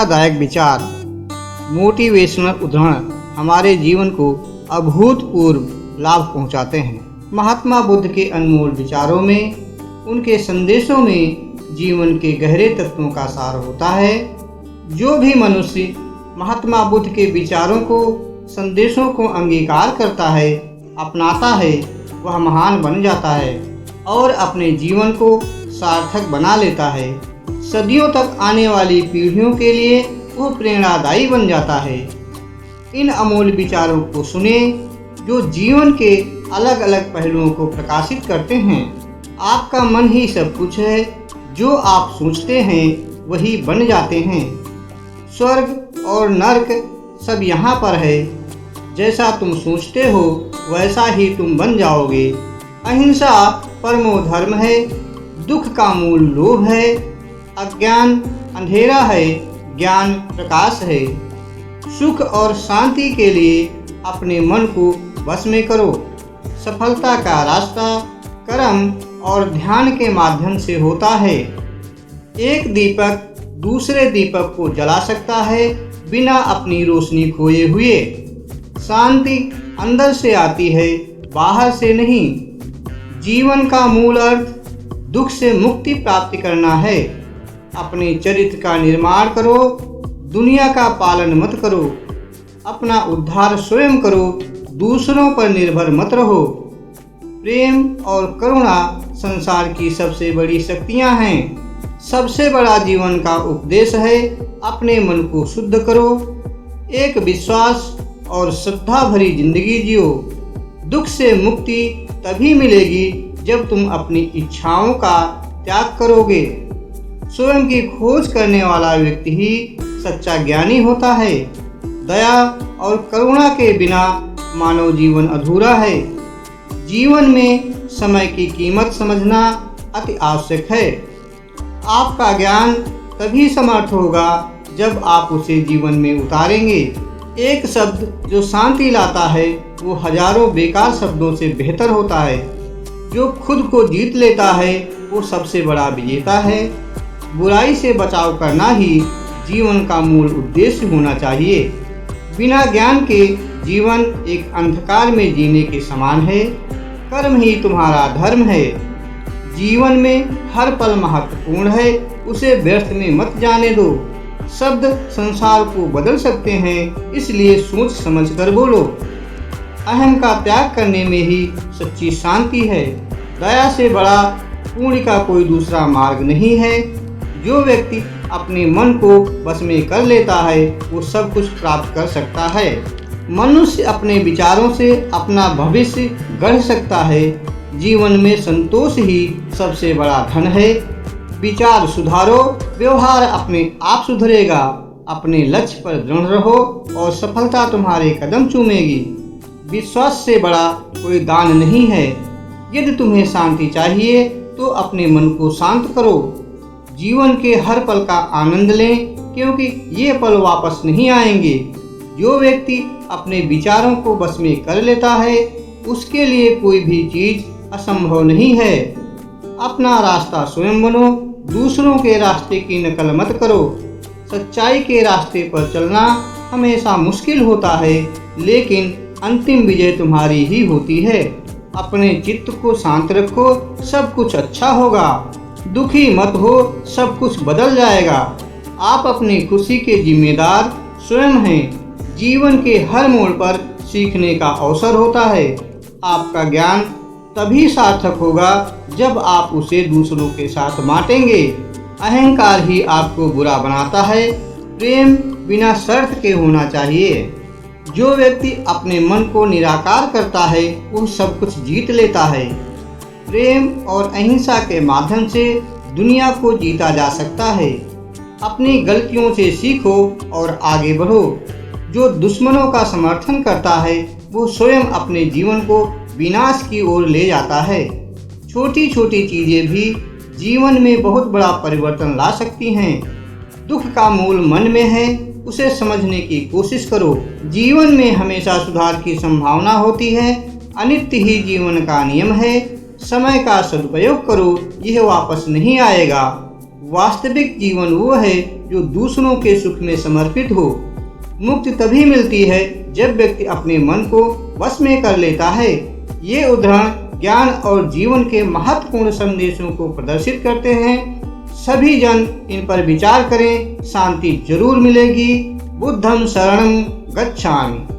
प्रेरणादायक विचार, मोटिवेशनल उदाहरण हमारे जीवन को अभूतपूर्व लाभ पहुंचाते हैं। महात्मा बुद्ध के अनमोल विचारों में, उनके संदेशों में जीवन के गहरे तत्वों का सार होता है। जो भी मनुष्य महात्मा बुद्ध के विचारों को, संदेशों को अंगीकार करता है, अपनाता है, वह महान बन जाता है और अपने जीवन को सार्थक बना लेता है। सदियों तक आने वाली पीढ़ियों के लिए वह प्रेरणादायी बन जाता है। इन अमूल्य विचारों को सुने जो जीवन के अलग अलग पहलुओं को प्रकाशित करते हैं। आपका मन ही सब कुछ है, जो आप सोचते हैं वही बन जाते हैं। स्वर्ग और नर्क सब यहाँ पर है। जैसा तुम सोचते हो वैसा ही तुम बन जाओगे। अहिंसा परमो धर्म है, दुख का मूल लोभ है, अज्ञान अंधेरा है, ज्ञान प्रकाश है। सुख और शांति के लिए अपने मन को वश में करो। सफलता का रास्ता कर्म और ध्यान के माध्यम से होता है। एक दीपक दूसरे दीपक को जला सकता है बिना अपनी रोशनी खोए हुए। शांति अंदर से आती है, बाहर से नहीं। जीवन का मूल अर्थ दुख से मुक्ति प्राप्त करना है। अपने चरित्र का निर्माण करो, दुनिया का पालन मत करो। अपना उद्धार स्वयं करो, दूसरों पर निर्भर मत रहो। प्रेम और करुणा संसार की सबसे बड़ी शक्तियां हैं। सबसे बड़ा जीवन का उपदेश है, अपने मन को शुद्ध करो। एक विश्वास और श्रद्धा भरी जिंदगी जियो। दुख से मुक्ति तभी मिलेगी जब तुम अपनी इच्छाओं का त्याग करोगे। स्वयं की खोज करने वाला व्यक्ति ही सच्चा ज्ञानी होता है। दया और करुणा के बिना मानव जीवन अधूरा है। जीवन में समय की कीमत समझना अति आवश्यक है। आपका ज्ञान तभी समर्थ होगा जब आप उसे जीवन में उतारेंगे। एक शब्द जो शांति लाता है वो हजारों बेकार शब्दों से बेहतर होता है। जो खुद को जीत लेता है वो सबसे बड़ा विजेता है। बुराई से बचाव करना ही जीवन का मूल उद्देश्य होना चाहिए। बिना ज्ञान के जीवन एक अंधकार में जीने के समान है। कर्म ही तुम्हारा धर्म है। जीवन में हर पल महत्वपूर्ण है, उसे व्यर्थ में मत जाने दो। शब्द संसार को बदल सकते हैं, इसलिए सोच समझ कर बोलो। अहम का त्याग करने में ही सच्ची शांति है। दया से बड़ा पुण्य का कोई दूसरा मार्ग नहीं है। जो व्यक्ति अपने मन को बस में कर लेता है वो सब कुछ प्राप्त कर सकता है। मनुष्य अपने विचारों से अपना भविष्य गढ़ सकता है। जीवन में संतोष ही सबसे बड़ा धन है। विचार सुधारो, व्यवहार अपने आप सुधरेगा। अपने लक्ष्य पर दृढ़ रहो और सफलता तुम्हारे कदम चूमेगी। विश्वास से बड़ा कोई दान नहीं है। यदि तुम्हें शांति चाहिए तो अपने मन को शांत करो। जीवन के हर पल का आनंद लें, क्योंकि ये पल वापस नहीं आएंगे। जो व्यक्ति अपने विचारों को बस में कर लेता है उसके लिए कोई भी चीज असंभव नहीं है। अपना रास्ता स्वयं बनो, दूसरों के रास्ते की नकल मत करो। सच्चाई के रास्ते पर चलना हमेशा मुश्किल होता है, लेकिन अंतिम विजय तुम्हारी ही होती है। अपने चित्त को शांत रखो, सब कुछ अच्छा होगा। दुखी मत हो, सब कुछ बदल जाएगा। आप अपनी खुशी के जिम्मेदार स्वयं हैं। जीवन के हर मोड़ पर सीखने का अवसर होता है। आपका ज्ञान तभी सार्थक होगा जब आप उसे दूसरों के साथ बांटेंगे। अहंकार ही आपको बुरा बनाता है। प्रेम बिना शर्त के होना चाहिए। जो व्यक्ति अपने मन को निराकार करता है वो सब कुछ जीत लेता है। प्रेम और अहिंसा के माध्यम से दुनिया को जीता जा सकता है। अपनी गलतियों से सीखो और आगे बढ़ो। जो दुश्मनों का समर्थन करता है वो स्वयं अपने जीवन को विनाश की ओर ले जाता है। छोटी छोटी चीजें भी जीवन में बहुत बड़ा परिवर्तन ला सकती हैं। दुख का मूल मन में है, उसे समझने की कोशिश करो। जीवन में हमेशा सुधार की संभावना होती है। अनित्य ही जीवन का नियम है। समय का सदुपयोग करो, यह वापस नहीं आएगा। वास्तविक जीवन वो है जो दूसरों के सुख में समर्पित हो। मुक्ति तभी मिलती है जब व्यक्ति अपने मन को वश में कर लेता है। ये उदाहरण ज्ञान और जीवन के महत्वपूर्ण संदेशों को प्रदर्शित करते हैं। सभी जन इन पर विचार करें, शांति जरूर मिलेगी। बुद्धं शरणं गच्छामि।